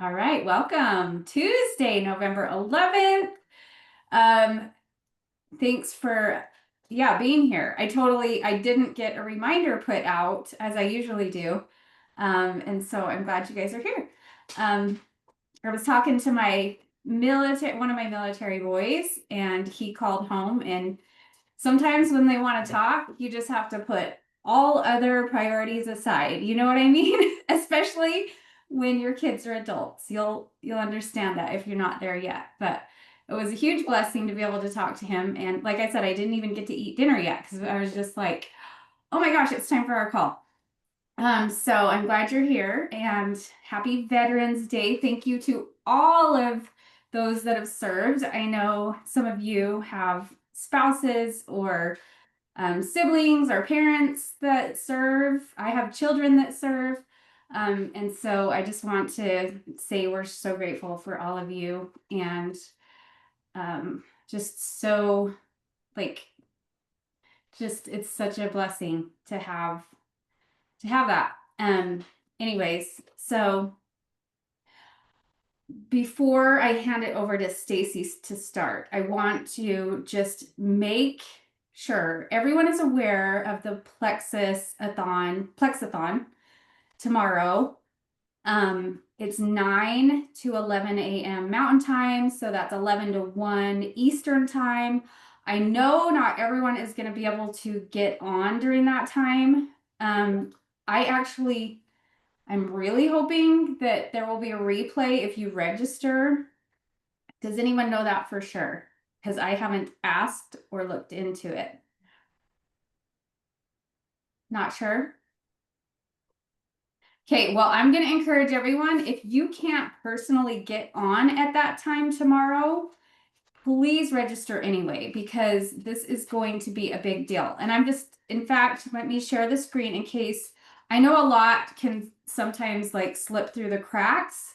All right, welcome. Tuesday, November 11th. Um, thanks for being here. I didn't get a reminder put out as I usually do. And so I'm glad you guys are here. Um, I was talking to one of my military boys, and he called home, and sometimes when they want to talk, you just have to put all other priorities aside. You know what I mean? Especially when your kids are adults. You'll understand that if you're not there yet. But it was a huge blessing to be able to talk to him. And like I said, I didn't even get to eat dinner yet because I was just like, oh my gosh, it's time for our call. So I'm glad you're here and happy Veterans Day. Thank you to all of those that have served. I know some of you have spouses or siblings or parents that serve. I have children that serve. And so I just want to say we're so grateful for all of you and just so like just it's such a blessing to have that. Anyways, so before I hand it over to Stacy to start, I want to just make sure everyone is aware of the Plexathon tomorrow. It's 9 to 11 a.m. Mountain Time, so that's 11 to 1 Eastern Time. I know not everyone is going to be able to get on during that time. I actually I'm really hoping that there will be a replay if you register. Does anyone know that for sure? Because I haven't asked or looked into it. Not sure. Okay, well, I'm going to encourage everyone, if you can't personally get on at that time tomorrow, please register anyway, because this is going to be a big deal. And in fact, let me share the screen in case, I know a lot can sometimes like slip through the cracks.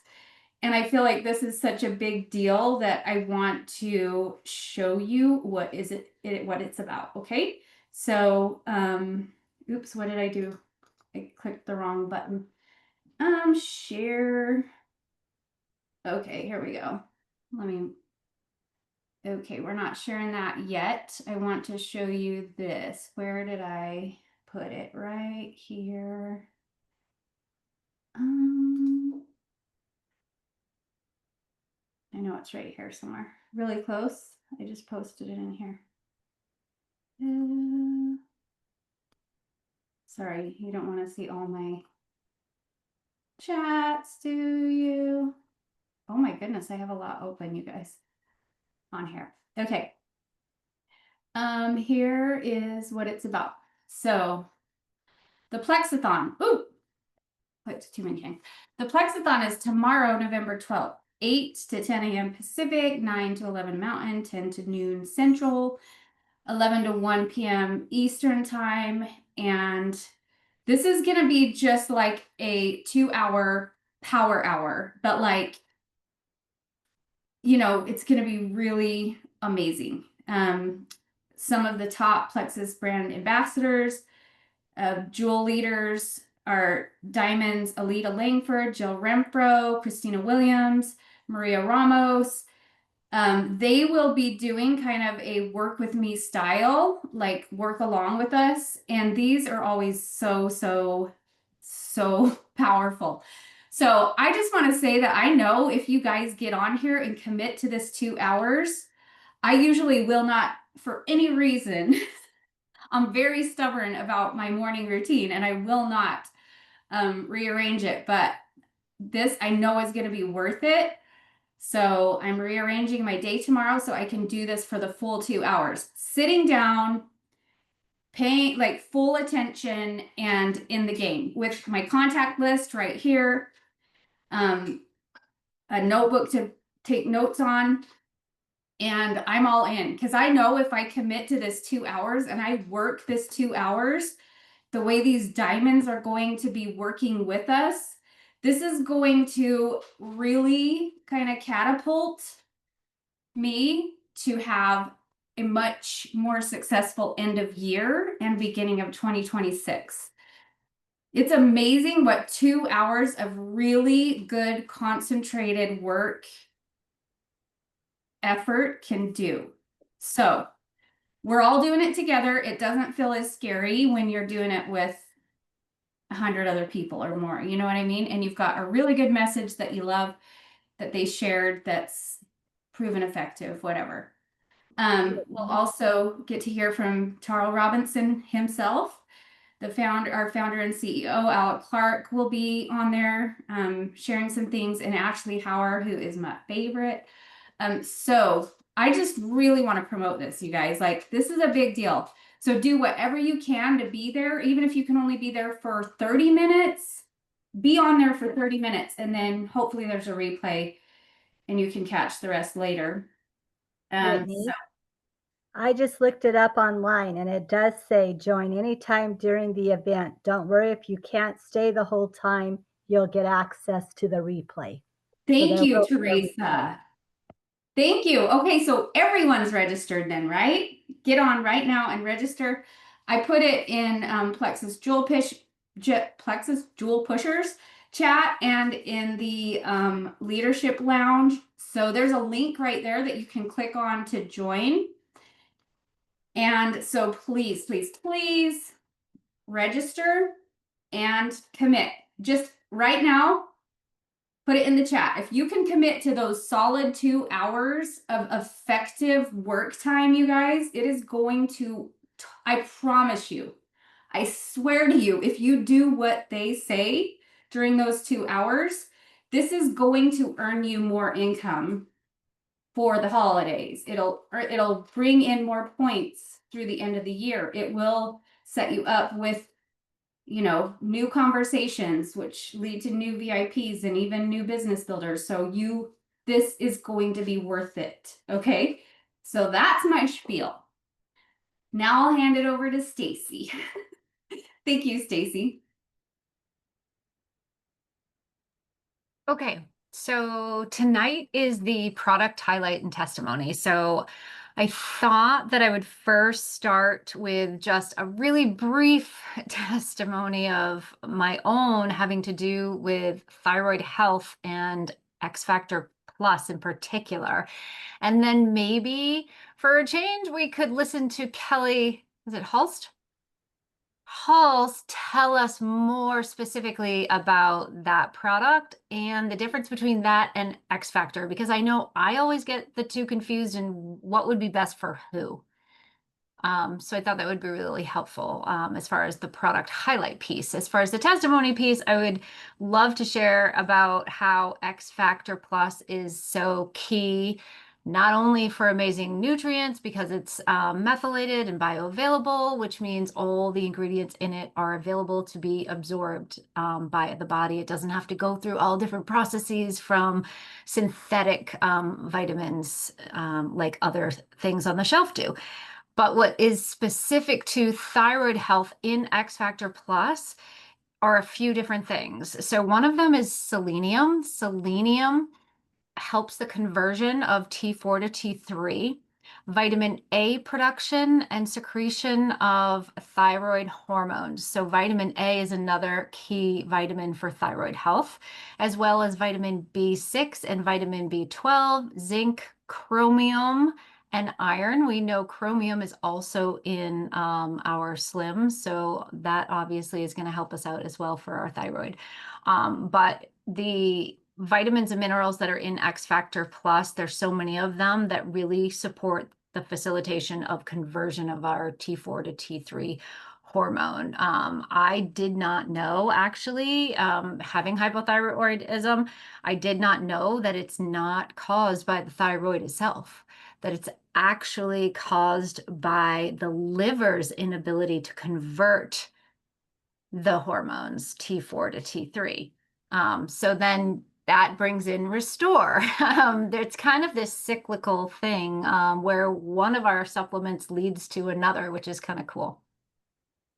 And I feel like this is such a big deal that I want to show you what it's about. Okay. So, oops, what did I do? I clicked the wrong button. Share. Okay, here we go. Okay, we're not sharing that yet. I want to show you this. Where did I put it? Right here. I know it's right here somewhere. Really close. I just posted it in here. Sorry, you don't want to see all my chats, do you? Oh my goodness, I have a lot open, you guys, on here. Okay. Here is what it's about. So the Plexathon. Ooh, clicked too many times. The Plexathon is tomorrow, November 12th, 8 to 10 a.m. Pacific, 9 to 11 Mountain, 10 to noon Central, 11 to 1 p.m. Eastern Time. And this is going to be just like a 2-hour power hour, but like, it's going to be really amazing. Some of the top Plexus brand ambassadors, jewel leaders are Diamonds, Alita Langford, Jill Renfro, Christina Williams, Maria Ramos. They will be doing kind of a work with me style, like work along with us. And these are always so, so, so powerful. So I just want to say that I know if you guys get on here and commit to this 2 hours, I usually will not, for any reason, I'm very stubborn about my morning routine and I will not rearrange it. But this I know is going to be worth it. So I'm rearranging my day tomorrow so I can do this for the full 2 hours. Sitting down, paying like full attention and in the game with my contact list right here. A notebook to take notes on. And I'm all in because I know if I commit to this 2 hours and I work this 2 hours, the way these diamonds are going to be working with us, this is going to really kind of catapult me to have a much more successful end of year and beginning of 2026. It's amazing what 2 hours of really good concentrated work effort can do. So we're all doing it together. It doesn't feel as scary when you're doing it with 100 other people or more. You know what I mean? And you've got a really good message that you love that they shared that's proven effective, whatever. We'll also get to hear from Charles Robinson himself. Our founder and CEO, Alec Clark, will be on there sharing some things, and Ashley Hauer, who is my favorite. So I just really want to promote this, you guys. Like, this is a big deal. So do whatever you can to be there, even if you can only be there for 30 minutes, be on there for 30 minutes, and then hopefully there's a replay and you can catch the rest later. So Whitney, I just looked it up online and it does say join anytime during the event. Don't worry if you can't stay the whole time, you'll get access to the replay. So thank there you, will be a replay. Teresa. Thank you. Okay, so everyone's registered then, right? Get on right now and register. I put it in Plexus Jewel Pushers chat and in the leadership lounge. So there's a link right there that you can click on to join. And so please, please, please register and commit. Just right now, put it in the chat. If you can commit to those solid 2 hours of effective work time, you guys, it is going to, I promise you, I swear to you, if you do what they say during those 2 hours, this is going to earn you more income for the holidays. It'll bring in more points through the end of the year. It will set you up with new conversations, which lead to new VIPs and even new business builders. So this is going to be worth it. Okay. So that's my spiel. Now I'll hand it over to Stacy. Thank you, Stacy. Okay, so tonight is the product highlight and testimony. So I thought that I would first start with just a really brief testimony of my own having to do with thyroid health and Xfactor Plus in particular. And then maybe for a change, we could listen to Kelly, is it Hulst? Halls tell us more specifically about that product and the difference between that and Xfactor, because I know I always get the two confused and what would be best for who. So I thought that would be really helpful as far as the product highlight piece. As far as the testimony piece, I would love to share about how Xfactor Plus is so key, not only for amazing nutrients because it's methylated and bioavailable, which means all the ingredients in it are available to be absorbed by the body. It doesn't have to go through all different processes from synthetic vitamins like other things on the shelf do. But what is specific to thyroid health in Xfactor Plus are a few different things. So one of them is selenium. Selenium helps the conversion of T4 to T3, vitamin A production and secretion of thyroid hormones. So vitamin A is another key vitamin for thyroid health, as well as vitamin B6 and vitamin B12, zinc, chromium, and iron. We know chromium is also in our Slim, so that obviously is going to help us out as well for our thyroid. But the vitamins and minerals that are in Xfactor Plus, there's so many of them that really support the facilitation of conversion of our T4 to T3 hormone. I did not know, actually, having hypothyroidism, I did not know that it's not caused by the thyroid itself, that it's actually caused by the liver's inability to convert the hormones T4 to T3. So then that brings in Restore. It's kind of this cyclical thing where one of our supplements leads to another, which is kind of cool.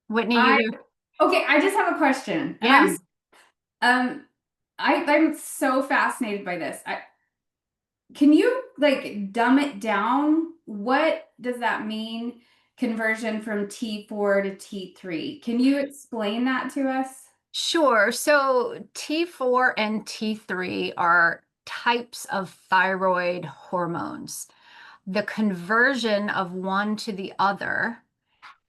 Whitney, Okay, I just have a question. Yeah. I'm so fascinated by this. Can you like dumb it down? What does that mean? Conversion from T4 to T3. Can you explain that to us? Sure. So T4 and T3 are types of thyroid hormones. The conversion of one to the other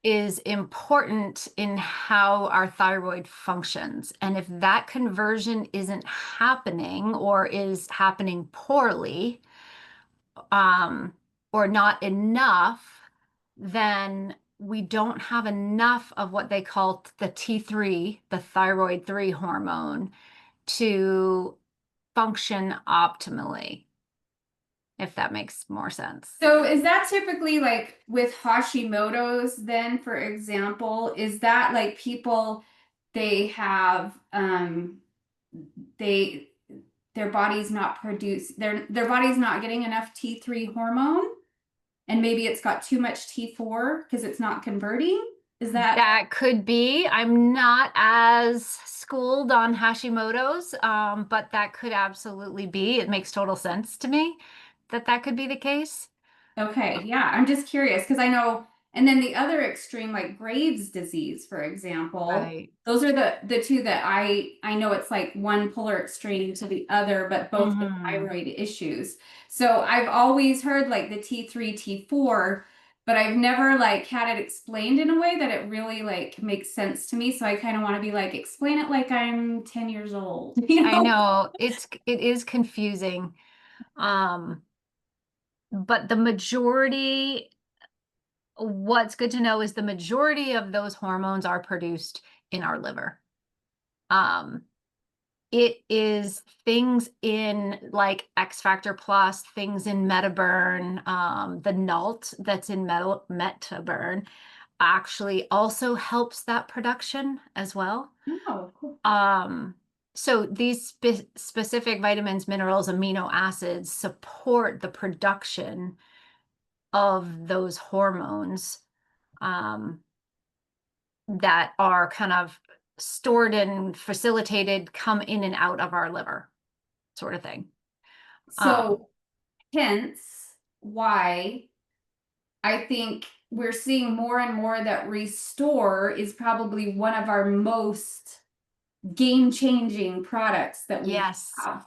is important in how our thyroid functions. And if that conversion isn't happening or is happening poorly, um, or not enough, then we don't have enough of what they call the T3, the thyroid 3 hormone, to function optimally, if that makes more sense. So is that typically like with Hashimoto's then, for example, is that like people they have they their body's not produce their body's not getting enough T3 hormone and maybe it's got too much T4 because it's not converting? Is that That could be. I'm not as schooled on Hashimoto's, but that could absolutely be. It makes total sense to me that that could be the case. okay? Yeah, I'm just curious because I know, and then the other extreme, like Graves' disease, for example, Right. those are the two that I know it's like one polar extreme to the other, but both with Hmm. thyroid issues. So I've always heard like the T3, T4, but I've never like had it explained in a way that it really like makes sense to me. So I kind of want to be like, explain it like I'm 10 years old, you I know? know it is confusing. Um, but the majority, what's good to know is the majority of those hormones are produced in our liver. Um, It is things in like Xfactor Plus, things in Metaburn, the NALT that's in Metaburn actually also helps that production as well. Oh, cool. Um, so these specific vitamins, minerals, amino acids support the production of those hormones. Um, that are kind of stored and facilitated, come in and out of our liver, sort of thing. Um, So hence why I think we're seeing more and more that Restore is probably one of our most game-changing products that we yes, have.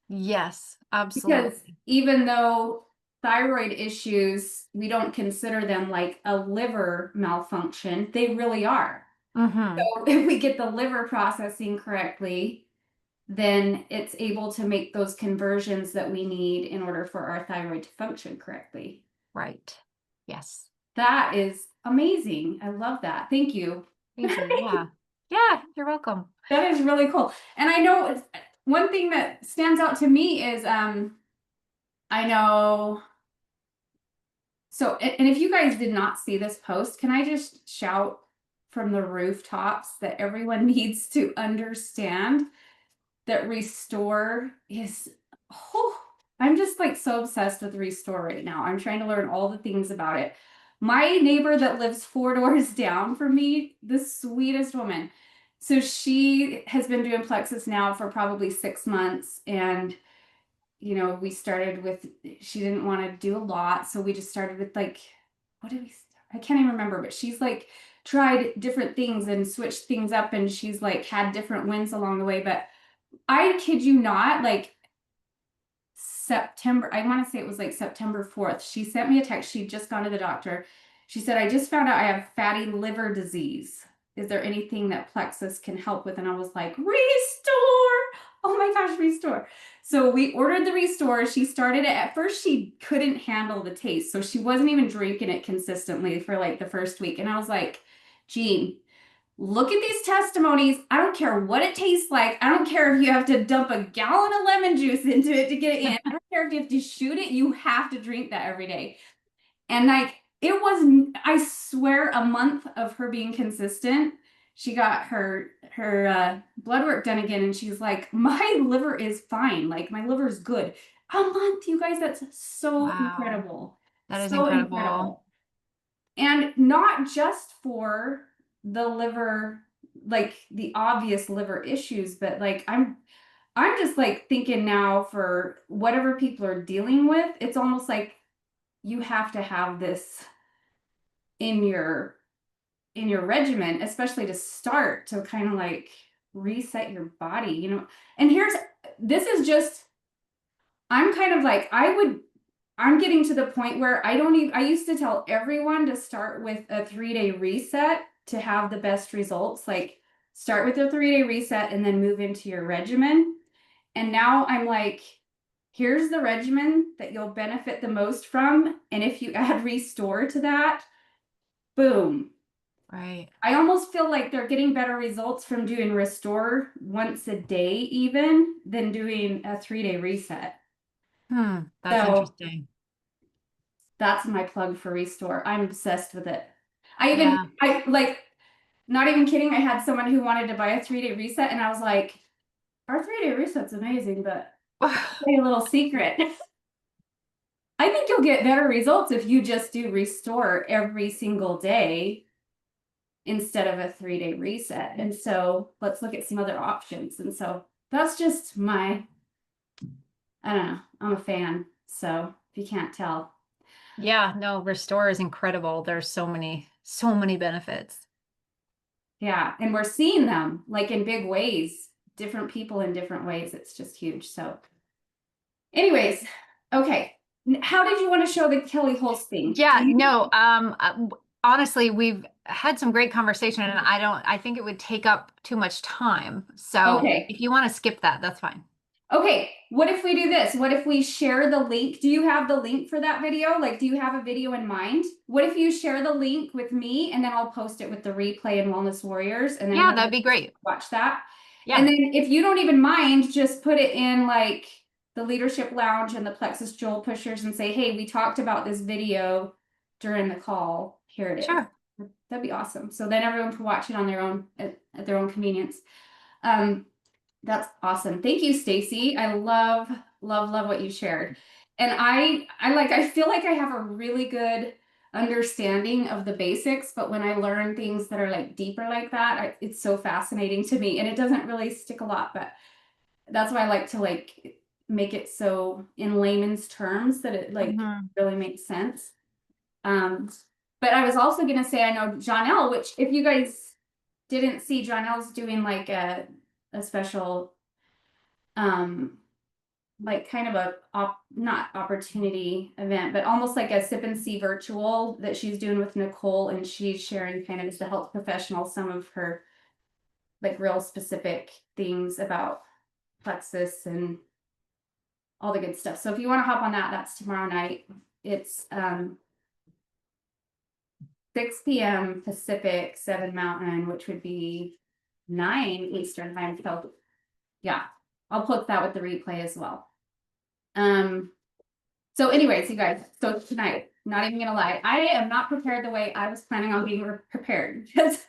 yes, Because absolutely. even though thyroid issues, we don't consider them like a liver malfunction, they really are. Hmm. So if we get the liver processing correctly, then it's able to make those conversions that we need in order for our thyroid to function correctly. Right. Yes. That is amazing. I love that. Thank you. Thank you. Yeah. Yeah, you're welcome. That is really cool. And I know one thing that stands out to me is I know so and if you guys did not see this post, can I just shout from the rooftops that everyone needs to understand that Restore is oh, I'm just like so obsessed with Restore right now. I'm trying to learn all the things about it. My neighbor that lives 4 doors down from me, the sweetest woman. So she has been doing Plexus now for probably 6 months. And, you know, we started with, she didn't want to do a lot. So we just started with like, what did we, I can't even remember, but she's like tried different things and switched things up. And she's like had different wins along the way. But I kid you not, like September, I want to say it was like September 4th. She sent me a text. She'd just gone to the doctor. She said, I just found out I have fatty liver disease. Is there anything that Plexus can help with? And I was like, Restore. Oh my gosh, Restore. So we ordered the Restore. She started it. At first, she couldn't handle the taste. So she wasn't even drinking it consistently for like the first week. And I was like, Jean, look at these testimonies. I don't care what it tastes like. I don't care if you have to dump a gallon of lemon juice into it to get it in. I don't care if you have to shoot it. You have to drink that every day. And like it was, I swear, a month of her being consistent. She got her blood work done again, and she's like, my liver is fine. Like my liver is good. A month, you guys. That's so Wow. incredible. That is So incredible. incredible. And not just for the liver, like the obvious liver issues, but like I'm just like thinking now for whatever people are dealing with, it's almost like you have to have this in your regimen, especially to start to kind of like reset your body, you know. And this is just, I'm kind of like, I'm getting to the point where I used to tell everyone to start with a 3-day reset to have the best results. Like, start with a 3-day reset and then move into your regimen. And now I'm like, here's the regimen that you'll benefit the most from. And if you add restore to that, boom. Right. I almost feel like they're getting better results from doing restore once a day, even than doing a 3-day reset. That's So interesting. that's my plug for restore. I'm obsessed with it. Yeah. I like, not even kidding. I had someone who wanted to buy a 3-day reset, and I was like, our 3-day reset's amazing, but I'll tell you a little secret. I think you'll get better results if you just do restore every single day instead of a 3-day reset. And so let's look at some other options. And so that's just I don't know, I'm a fan. So if you can't tell. Yeah, no, restore is incredible. There's so many benefits. Yeah. And we're seeing them like in big ways, different people in different ways. It's just huge. So anyways, okay. How did you want to show the Kelly Holst thing? Yeah, no, honestly, we've had some great conversation and I think it would take up too much time. So Okay. if you want to skip that, that's fine. Okay, what if we do this? What if we share the link? Do you have the link for that video? Like, do you have a video in mind? What if you share the link with me and then I'll post it with the replay and Wellness Warriors and then Yeah, we'll that'd be great. watch that. And Yeah, then if you don't even mind, just put it in like the Leadership Lounge and the Plexus Joel Pushers and say, hey, we talked about this video during the call. Here it is. sure. That'd be awesome. So then everyone can watch it on their own at their own convenience. That's awesome. Thank you, Stacy. I love what you shared. And I feel like I have a really good understanding of the basics, but when I learn things that are like deeper like that, it's so fascinating to me, and it doesn't really stick a lot, but that's why I like to like make it so in layman's terms that it like really makes sense. But I was also gonna say, I know Jonelle, which if you guys didn't see, Jonelle's doing like a special like kind of not opportunity event, but almost like a sip and see virtual that she's doing with Nicole, and she's sharing kind of as a health professional some of her like real specific things about plexus and all the good stuff. So if you want to hop on that, that's tomorrow night. It's 6 p.m. Pacific, 7 Mountain, which would be 9 Eastern time. So yeah, I'll put that with the replay as well. So anyways, you guys, so tonight, not even gonna lie, I am not prepared the way I was planning on being prepared, because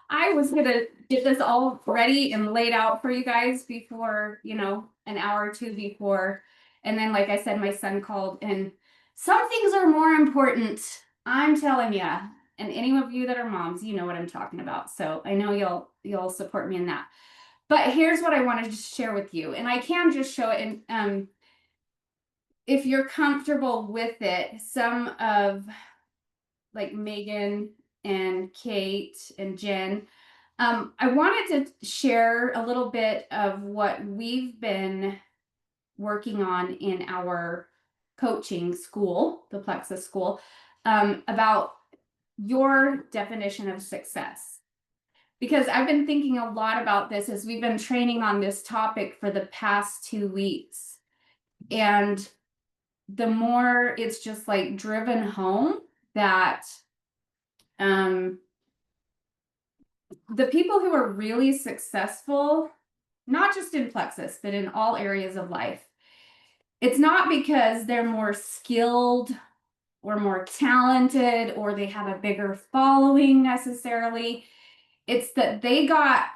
I was gonna get this all ready and laid out for you guys before, you know, an hour or two before. And then, like I said, my son called, and some things are more important, I'm telling you. And any of you that are moms, you know what I'm talking about. So I know you'll support me in that. But here's what I wanted to share with you, and I can just show it in if you're comfortable with it. Some of like Megan and Kate and Jen, I wanted to share a little bit of what we've been working on in our coaching school, the Plexus School, about your definition of success. Because I've been thinking a lot about this as we've been training on this topic for the past 2 weeks. And the more it's just like driven home that the people who are really successful, not just in plexus, but in all areas of life, it's not because they're more skilled or more talented or they have a bigger following necessarily. It's that they got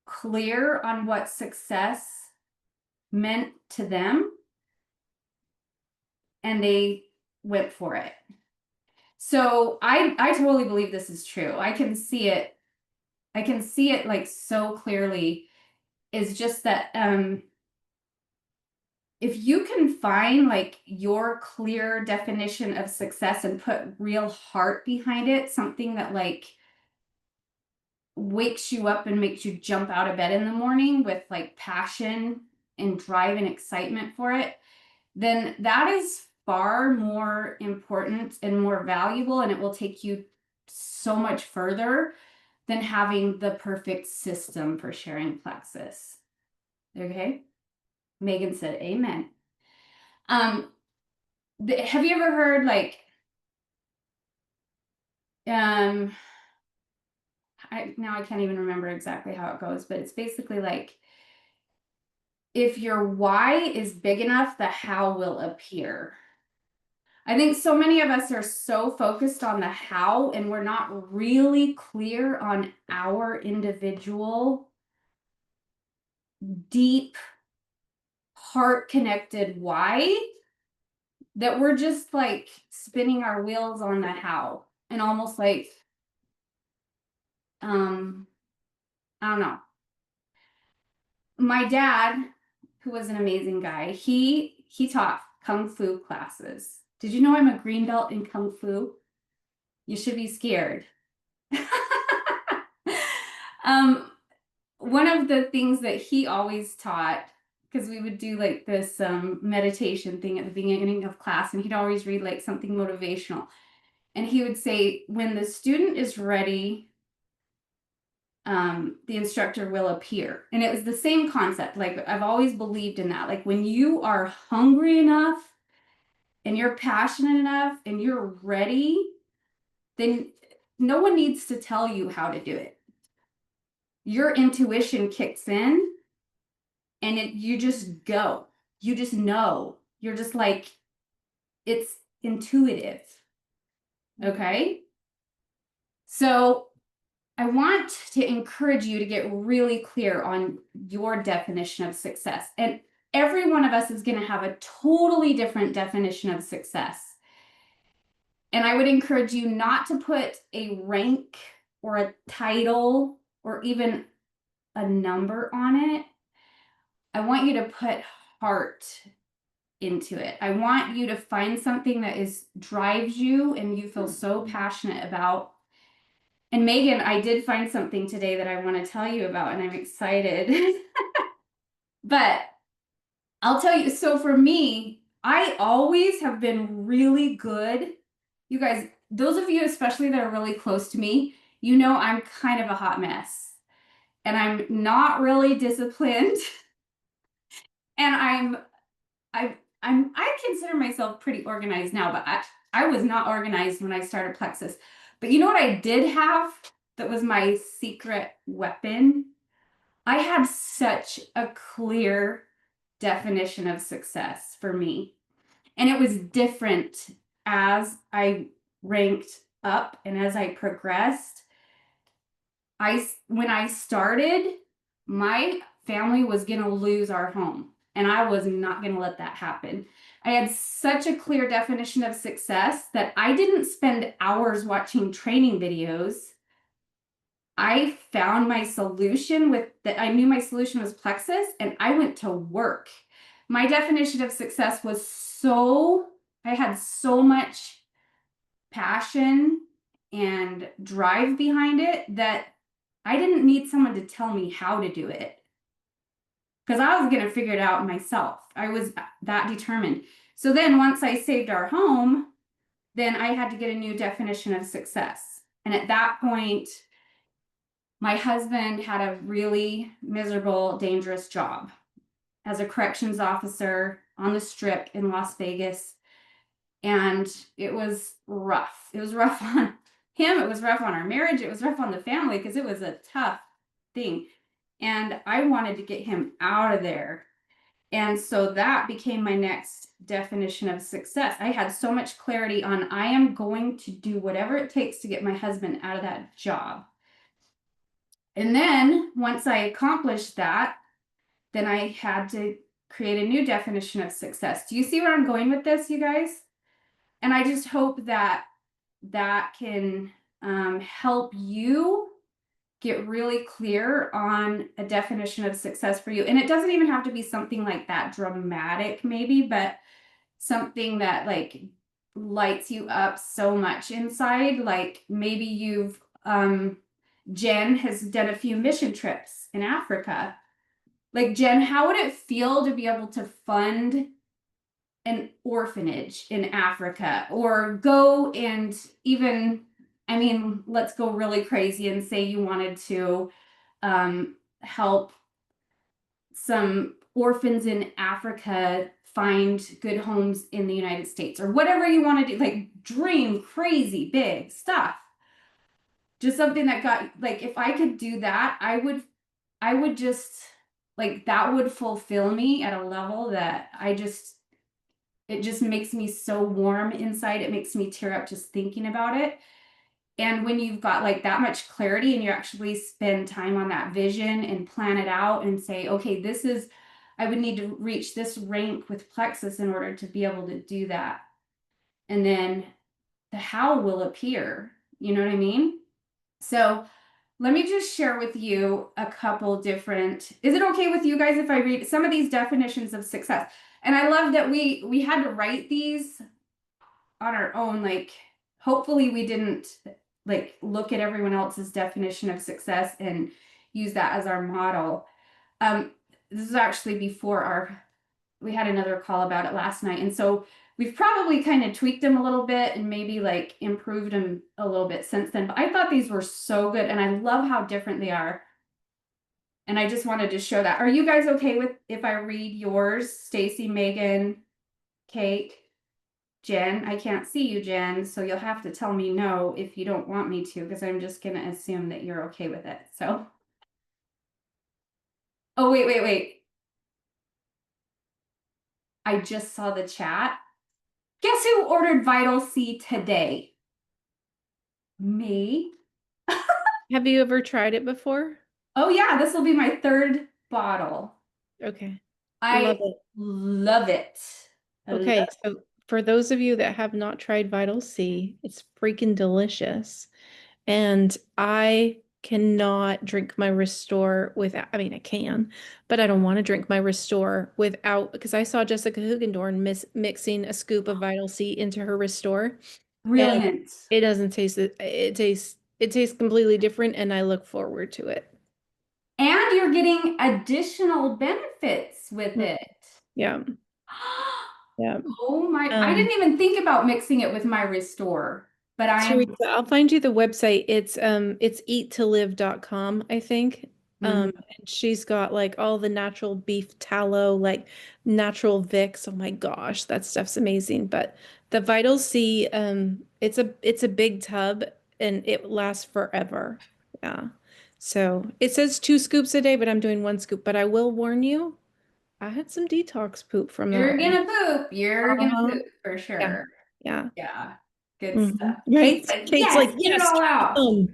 clear on what success meant to them and they went for it. So I totally believe this is true. I can see it like so clearly, is just that if you can find like your clear definition of success and put real heart behind it, something that like wakes you up and makes you jump out of bed in the morning with like passion and drive and excitement for it, then that is far more important and more valuable, and it will take you so much further than having the perfect system for sharing plexus. Okay? Megan said amen. Have you ever heard like now I can't even remember exactly how it goes, but it's basically like if your why is big enough, the how will appear. I think so many of us are so focused on the how, and we're not really clear on our individual, deep, heart connected why, that we're just like spinning our wheels on the how and almost like, I don't know. My dad, who was an amazing guy, he taught kung fu classes. Did you know I'm a green belt in kung fu? You should be scared. One of the things that he always taught, because we would do like this meditation thing at the beginning of class, and he'd always read like something motivational. And he would say, when the student is ready, the instructor will appear. And it was the same concept. Like I've always believed in that. Like when you are hungry enough and you're passionate enough and you're ready, then no one needs to tell you how to do it. Your intuition kicks in and you just go. You just know. You're just like, it's intuitive. Okay? So I want to encourage you to get really clear on your definition of success. And every one of us is going to have a totally different definition of success. And I would encourage you not to put a rank or a title or even a number on it. I want you to put heart into it. I want you to find something that drives you and you feel so passionate about. And Megan, I did find something today that I want to tell you about, and I'm excited. But I'll tell you, so for me, I always have been really good. You guys, those of you especially that are really close to me, you know I'm kind of a hot mess. And I'm not really disciplined. And I consider myself pretty organized now, but I was not organized when I started Plexus. But you know what I did have that was my secret weapon? I had such a clear definition of success for me. And it was different as I ranked up and as I progressed. When I started, my family was going to lose our home, and I was not going to let that happen. I had such a clear definition of success that I didn't spend hours watching training videos. I found my solution I knew my solution was Plexus, and I went to work. My definition of success was I had so much passion and drive behind it that I didn't need someone to tell me how to do it, because I was going to figure it out myself. I was that determined. So then once I saved our home, then I had to get a new definition of success. And at that point, my husband had a really miserable, dangerous job as a corrections officer on the Strip in Las Vegas. And it was rough. It was rough on him. It was rough on our marriage. It was rough on the family because it was a tough thing. And I wanted to get him out of there. And so that became my next definition of success. I had so much clarity on I am going to do whatever it takes to get my husband out of that job. And then once I accomplished that, then I had to create a new definition of success. Do you see where I'm going with this, you guys? And I just hope that that can help you get really clear on a definition of success for you. And it doesn't even have to be something like that dramatic, maybe, but something that like lights you up so much inside. Like maybe you've Jen has done a few mission trips in Africa. Like, Jen, how would it feel to be able to fund an orphanage in Africa, or go and even, I mean, let's go really crazy and say you wanted to help some orphans in Africa find good homes in the United States, or whatever you want to do, like dream crazy big stuff. Just something that got, like, if I could do that, I would just, like, that would fulfill me at a level that it just makes me so warm inside. It makes me tear up just thinking about it. And when you've got like that much clarity and you actually spend time on that vision and plan it out and say, okay, I would need to reach this rank with plexus in order to be able to do that. And then the how will appear. You know what I mean? So let me just share with you a couple different, is it okay with you guys if I read some of these definitions of success? And I love that we had to write these on our own. Like, hopefully we didn't like look at everyone else's definition of success and use that as our model. This is actually before we had another call about it last night. And so we've probably kind of tweaked them a little bit and maybe like improved them a little bit since then. But I thought these were so good and I love how different they are. And I just wanted to show that. Are you guys okay with if I read yours, Stacy, Megan, Kate, Jen? I can't see you, Jen, so you'll have to tell me no if you don't want me to, because I'm just going to assume that you're okay with it. So, oh, wait. I just saw the chat. Guess who ordered Vital C today? Me. Have you ever tried it before? Oh yeah, this will be my third bottle. Okay. I love it. Okay, so for those of you that have not tried Vital C, it's freaking delicious. And I cannot drink my Restore without, I mean, I can, but I don't want to drink my Restore without, because I saw Jessica Hugendorn mixing a scoop of Vital C into her Restore. Brilliant. It doesn't taste, it tastes completely different, and I look forward to it. And you're getting additional benefits with it. Yeah. Yeah. Oh my, I didn't even think about mixing it with my Restore, but Teresa, I'll find you the website. It's eattolive.com, I think. And she's got like all the natural beef tallow, like natural Vicks. Oh my gosh, that stuff's amazing. But the Vital C, it's a big tub and it lasts forever. Yeah. So it says 2 scoops a day, but I'm doing 1 scoop. But I will warn you, I had some detox poop from that you're one. gonna poop. You're gonna poop for sure. Yeah. Yeah. Good stuff. Right? Kate's like, Kate's yes, get it all out. out.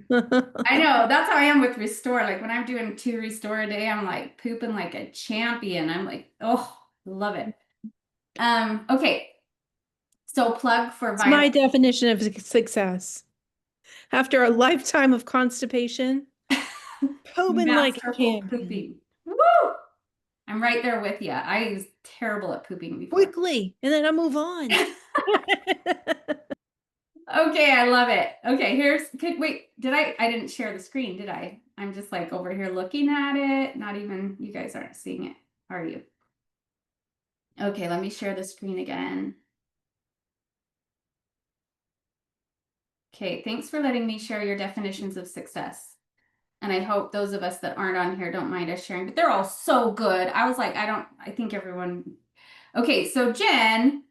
I know. That's how I am with Restore. Like when I'm doing 2 Restore a day, I'm like pooping like a champion. I'm like, oh, love it. Okay. So plug for It's Vital. my definition of success. After a lifetime of constipation, pooping like a Masterful champion. pooping. Woo! I'm right there with you. I was terrible at pooping before. Quickly, and then I move on. Okay, I love it. Okay, wait, I didn't share the screen, did I? I'm just like over here looking at it. Not even, you guys aren't seeing it, are you? Okay, let me share the screen again. Okay, thanks for letting me share your definitions of success. And I hope those of us that aren't on here don't mind us sharing, but they're all so good. I was like, I think everyone. Okay, so Jen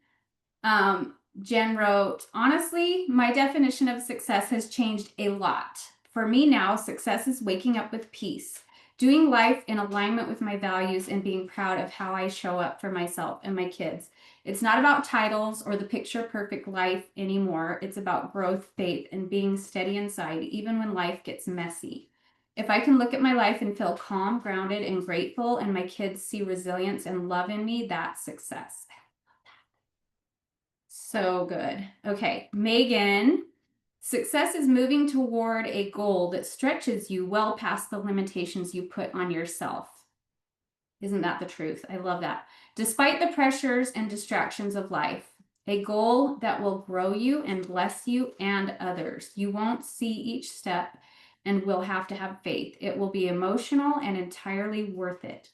wrote, honestly, my definition of success has changed a lot. For me now, success is waking up with peace, doing life in alignment with my values, and being proud of how I show up for myself and my kids. It's not about titles or the picture perfect life anymore. It's about growth, faith, and being steady inside, even when life gets messy. If I can look at my life and feel calm, grounded, and grateful, and my kids see resilience and love in me, that's success. So good. Okay, Megan, success is moving toward a goal that stretches you well past the limitations you put on yourself. Isn't that the truth? I love that. Despite the pressures and distractions of life, a goal that will grow you and bless you and others. You won't see each step and we'll have to have faith. It will be emotional and entirely worth it.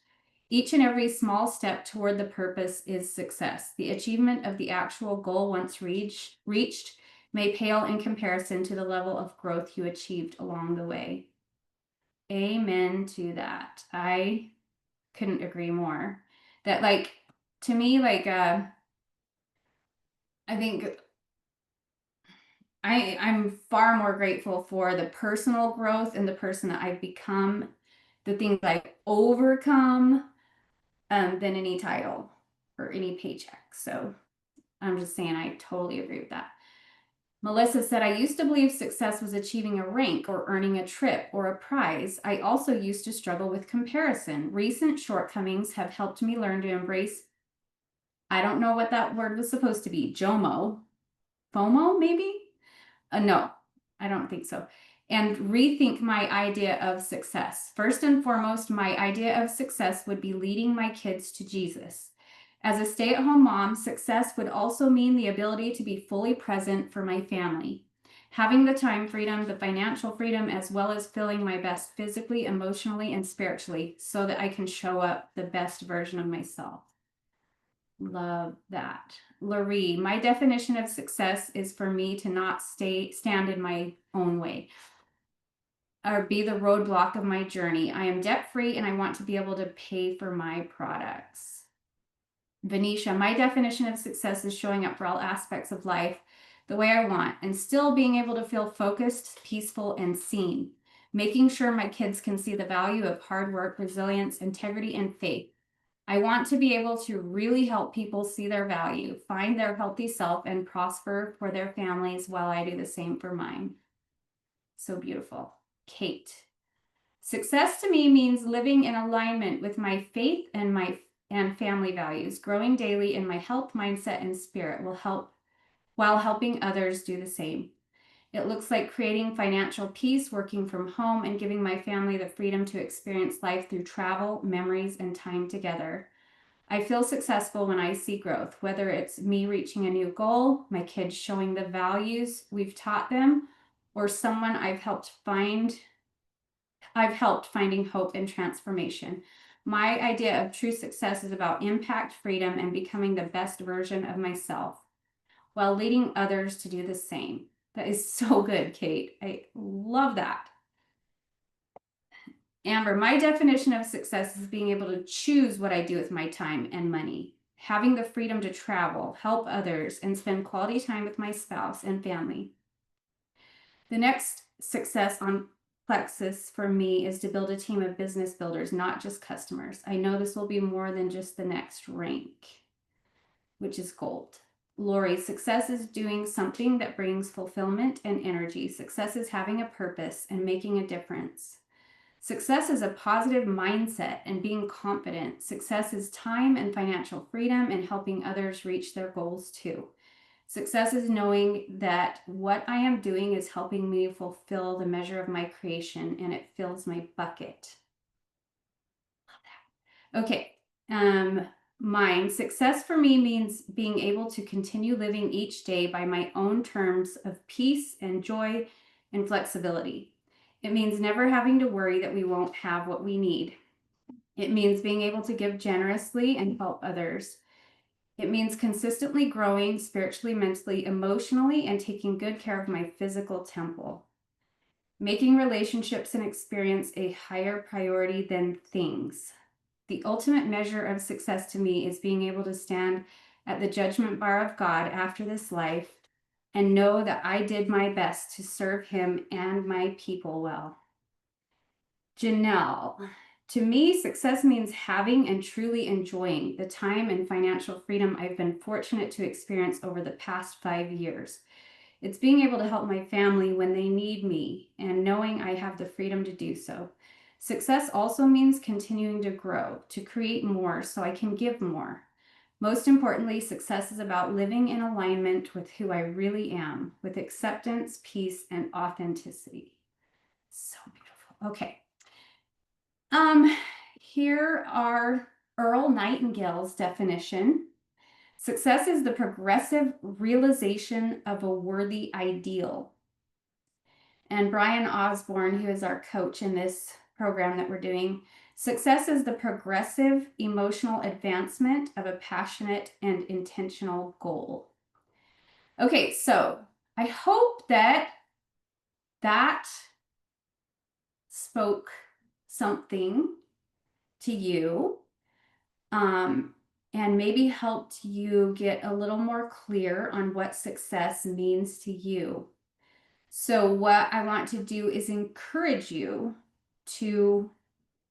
Each and every small step toward the purpose is success. The achievement of the actual goal once reached may pale in comparison to the level of growth you achieved along the way. Amen to that. I couldn't agree more. That, like, to me, like, I think I'm far more grateful for the personal growth and the person that I've become, the things I've overcome, than any title or any paycheck. So I'm just saying I totally agree with that. Melissa said, I used to believe success was achieving a rank or earning a trip or a prize. I also used to struggle with comparison. Recent shortcomings have helped me learn to embrace, I don't know what that word was supposed to be, JOMO, FOMO maybe? No, I don't think so. And rethink my idea of success. First and foremost, my idea of success would be leading my kids to Jesus. As a stay-at-home mom, success would also mean the ability to be fully present for my family. Having the time freedom, the financial freedom, as well as feeling my best physically, emotionally, and spiritually so that I can show up the best version of myself. Love that. Laurie, my definition of success is for me to not stand in my own way or be the roadblock of my journey. I am debt free and I want to be able to pay for my products. Venetia, my definition of success is showing up for all aspects of life the way I want and still being able to feel focused, peaceful, and seen. Making sure my kids can see the value of hard work, resilience, integrity, and faith. I want to be able to really help people see their value, find their healthy self, and prosper for their families while I do the same for mine. So beautiful. Kate. Success to me means living in alignment with my faith and family values. Growing daily in my health, mindset, and spirit will help while helping others do the same. It looks like creating financial peace, working from home, and giving my family the freedom to experience life through travel, memories, and time together. I feel successful when I see growth, whether it's me reaching a new goal, my kids showing the values we've taught them, or someone I've helped finding hope and transformation. My idea of true success is about impact, freedom, and becoming the best version of myself while leading others to do the same. That is so good, Kate. I love that. Amber, my definition of success is being able to choose what I do with my time and money, having the freedom to travel, help others, and spend quality time with my spouse and family. The next success on Plexus for me is to build a team of business builders, not just customers. I know this will be more than just the next rank, which is gold. Lori, success is doing something that brings fulfillment and energy. Success is having a purpose and making a difference. Success is a positive mindset and being confident. Success is time and financial freedom and helping others reach their goals too. Success is knowing that what I am doing is helping me fulfill the measure of my creation and it fills my bucket. Love that. Okay. Mine, success for me means being able to continue living each day by my own terms of peace and joy and flexibility. It means never having to worry that we won't have what we need. It means being able to give generously and help others. It means consistently growing spiritually, mentally, emotionally, and taking good care of my physical temple. Making relationships and experience a higher priority than things. The ultimate measure of success to me is being able to stand at the judgment bar of God after this life and know that I did my best to serve him and my people well. Janelle, to me, success means having and truly enjoying the time and financial freedom I've been fortunate to experience over the past 5 years. It's being able to help my family when they need me and knowing I have the freedom to do so. Success also means continuing to grow, to create more so I can give more. Most importantly, success is about living in alignment with who I really am, with acceptance, peace, and authenticity. So beautiful. Okay. Here are Earl Nightingale's definition. Success is the progressive realization of a worthy ideal. And Brian Osborne, who is our coach in this program that we're doing, success is the progressive emotional advancement of a passionate and intentional goal. Okay, so I hope that spoke something to you, and maybe helped you get a little more clear on what success means to you. So what I want to do is encourage you to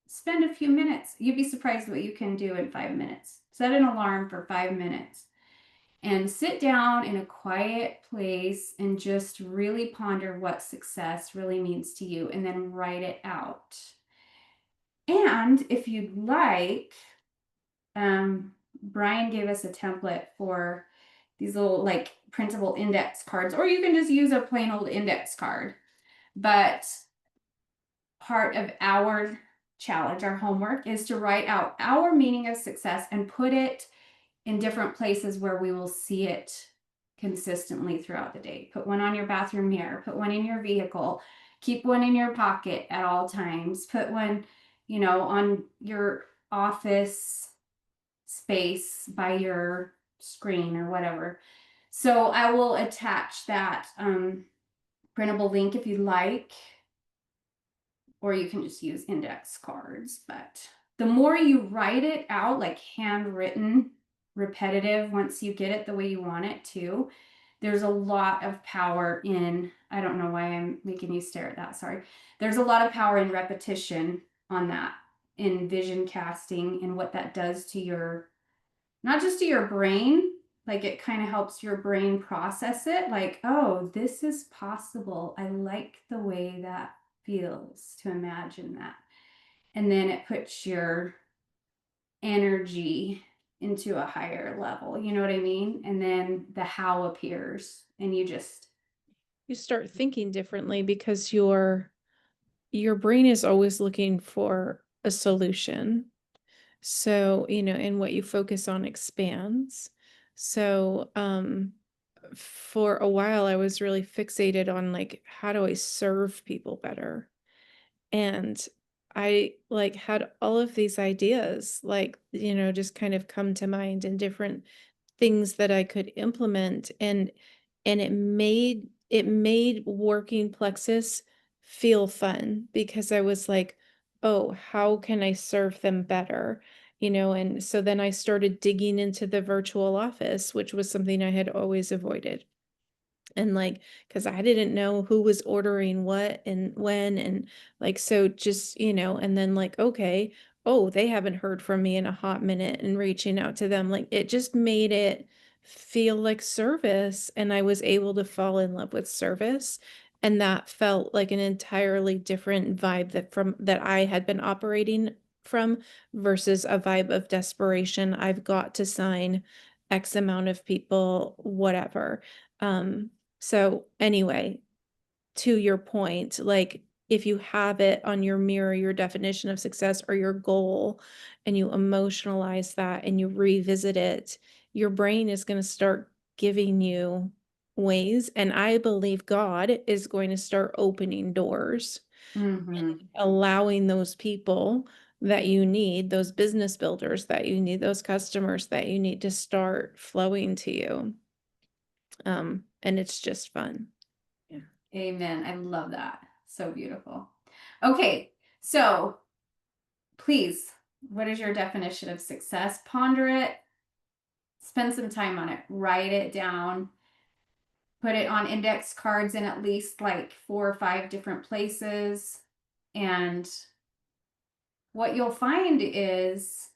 spend a few minutes. You'd be surprised what you can do in 5 minutes. Set an alarm for 5 minutes and sit down in a quiet place and just really ponder what success really means to you, and then write it out. And if you'd like, Brian gave us a template for these little like printable index cards, or you can just use a plain old index card. But part of our challenge, our homework, is to write out our meaning of success and put it in different places where we will see it consistently throughout the day. Put one on your bathroom mirror, put one in your vehicle, keep one in your pocket at all times, put one, on your office space by your screen or whatever. So I will attach that printable link if you'd like, or you can just use index cards. But the more you write it out, like handwritten, repetitive, once you get it the way you want it to, there's a lot of power in, I don't know why I'm making you stare at that, sorry. There's a lot of power in repetition on that, in vision casting, and what that does to your, not just to your brain, like it kind of helps your brain process it, like, oh, this is possible. I like the way that feels to imagine that. And then it puts your energy into a higher level, you know what I mean? And then the how appears, and you start thinking differently because your brain is always looking for a solution. So, and what you focus on expands. So, for a while I was really fixated on like, how do I serve people better? And I like had all of these ideas, like, just kind of come to mind, and different things that I could implement, and it made working Plexus feel fun, because I was like, oh, how can I serve them better? And so then I started digging into the virtual office, which was something I had always avoided. And like, because I didn't know who was ordering what and when, and like, so just, and then like, okay, oh, they haven't heard from me in a hot minute, and reaching out to them, like, it just made it feel like service. And I was able to fall in love with service. And that felt like an entirely different vibe that I had been operating from, versus a vibe of desperation. I've got to sign X amount of people, whatever. So anyway, to your point, like, if you have it on your mirror, your definition of success or your goal, and you emotionalize that and you revisit it, your brain is going to start giving you ways. And I believe God is going to start opening doors, allowing those people that you need, those business builders that you need, those customers that you need, to start flowing to you. And it's just fun. Yeah. Amen. I love that. So beautiful. Okay, so please, what is your definition of success? Ponder it, spend some time on it, write it down, put it on index cards in at least like 4 or 5 different places. And what you'll find is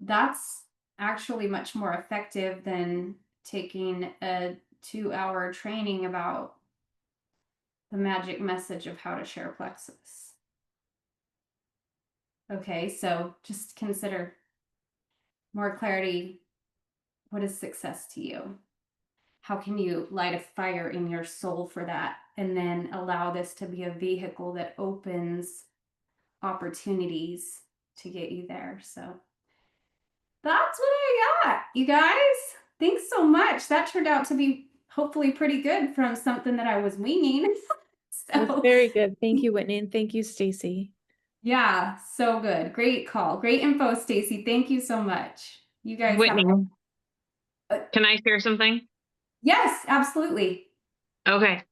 that's actually much more effective than taking a 2-hour training about the magic message of how to share plexus. Okay, so just consider more clarity. What is success to you? How can you light a fire in your soul for that? And then allow this to be a vehicle that opens opportunities to get you there. So that's what I got, you guys. Thanks so much. That turned out to be hopefully pretty good from something that I was winging. That's So very good. Thank you, Whitney, and thank you, Stacy. yeah, so good. Great call. Great info, Stacy. Thank you so much. You guys Whitney, have can I share something? yes, absolutely. Okay.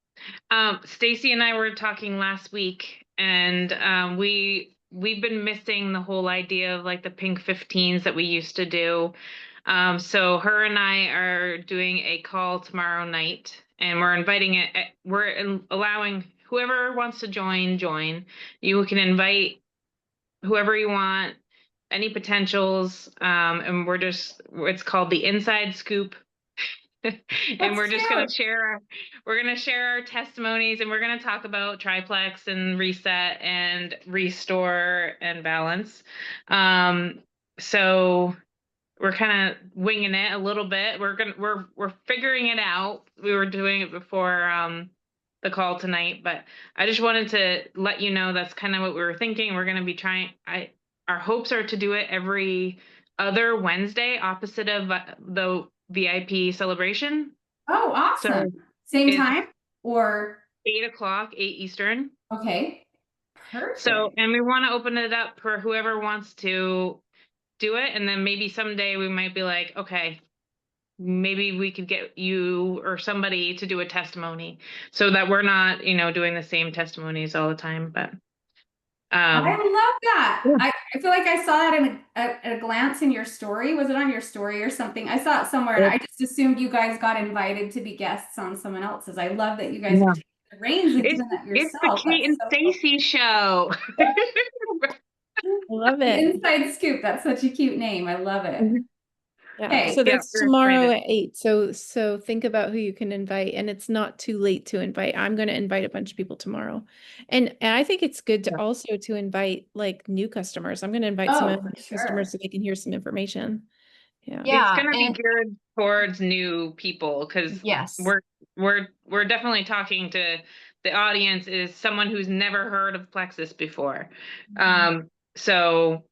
Stacy and I were talking last week, and we've been missing the whole idea of like the pink 15s that we used to do. So her and I are doing a call tomorrow night, and we're inviting it. Allowing whoever wants to join. You can invite whoever you want, any potentials, and it's called the Inside Scoop. And That's we're just cute. we're gonna share our testimonies, and we're gonna talk about triplex and reset and restore and balance. So we're kind of winging it a little bit. We're figuring it out. We were doing it before the call tonight, but I just wanted to let you know that's kind of what we were thinking. We're gonna be trying. Our hopes are to do it every other Wednesday, opposite of the VIP celebration. Oh, awesome. So Same it's time or 8 o'clock, 8 Eastern. okay. Perfect. So, and we want to open it up for whoever wants to do it. And then maybe someday we might be like, okay, maybe we could get you or somebody to do a testimony so that we're not, doing the same testimonies all the time. But I love that. yeah. I feel like I saw that in a glance in your story. Was it on your story or something? I saw it somewhere and I just assumed you guys got invited to be guests on someone else's. I love that you guys are taking the reins and doing that It's the yourself. Kate and That's so cool. Stacy show. I love The it. Inside Scoop. That's such a cute name. I love it. Yeah. Okay. So Yeah, that's we're tomorrow excited. at 8. So think about who you can invite, and it's not too late to invite. I'm going to invite a bunch of people tomorrow. And I think it's good to Yeah. also to invite like new customers. I'm going to invite some Oh, of for new sure. customers so they can hear some information. Yeah. It's Yeah, gonna be and geared towards new people because yes. we're definitely talking to the audience is someone who's never heard of plexus before. So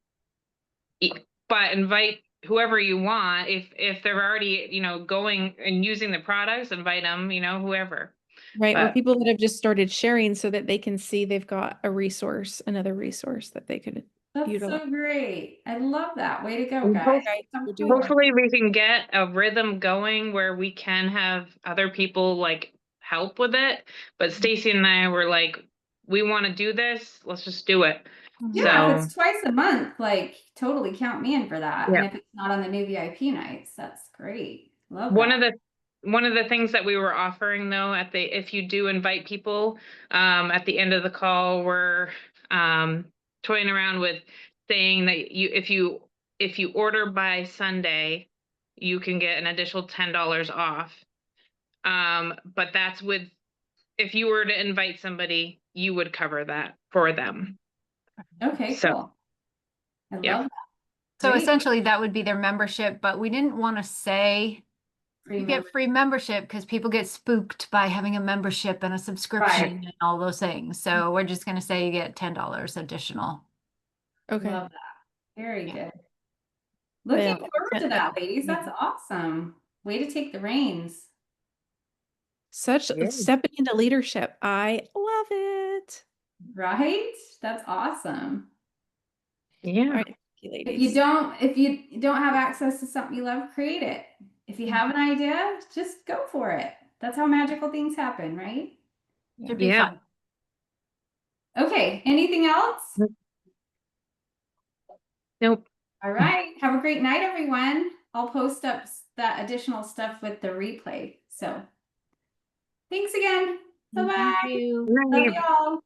but invite whoever you want. If they're already going and using the products, invite them, whoever. Right. Or But people that have just started sharing so that they can see they've got a resource, another resource that they could That's utilize. so great. I love that. Way to go, And guys. Guys, So we're doing cool. that. hopefully we can get a rhythm going where we can have other people like help with it. But Stacy and I were like, we want to do this. Let's just do it. Yeah, if So it's twice a month, like totally count me in for that. yeah. And if it's not on the new VIP nights, that's great. Love One that. of the things that we were offering though if you do invite people at the end of the call, we're toying around with saying that if you order by Sunday, you can get an additional $10 off. But that's with if you were to invite somebody, you would cover that for them. Okay, So cool. I yeah. love that. So Great. essentially that would be their membership, but we didn't want to say Free you get free membership because people get spooked by having a membership and a subscription and all those things. So we're just going to say you get $10 additional. Okay. Love that. Very Yeah. good. Looking Yeah. forward to that, ladies. That's awesome. Way to take the reins. Such stepping into leadership. I love it. Right? That's awesome. Yeah. All right, thank you, ladies. If you don't have access to something you love, create it. If you have an idea, just go for it. That's how magical things happen, right? Should be Yeah. fun. Okay, anything else? Nope. All right. Have a great night, everyone. I'll post up that additional stuff with the replay. So thanks again. Bye-bye. Thank you. Love you all.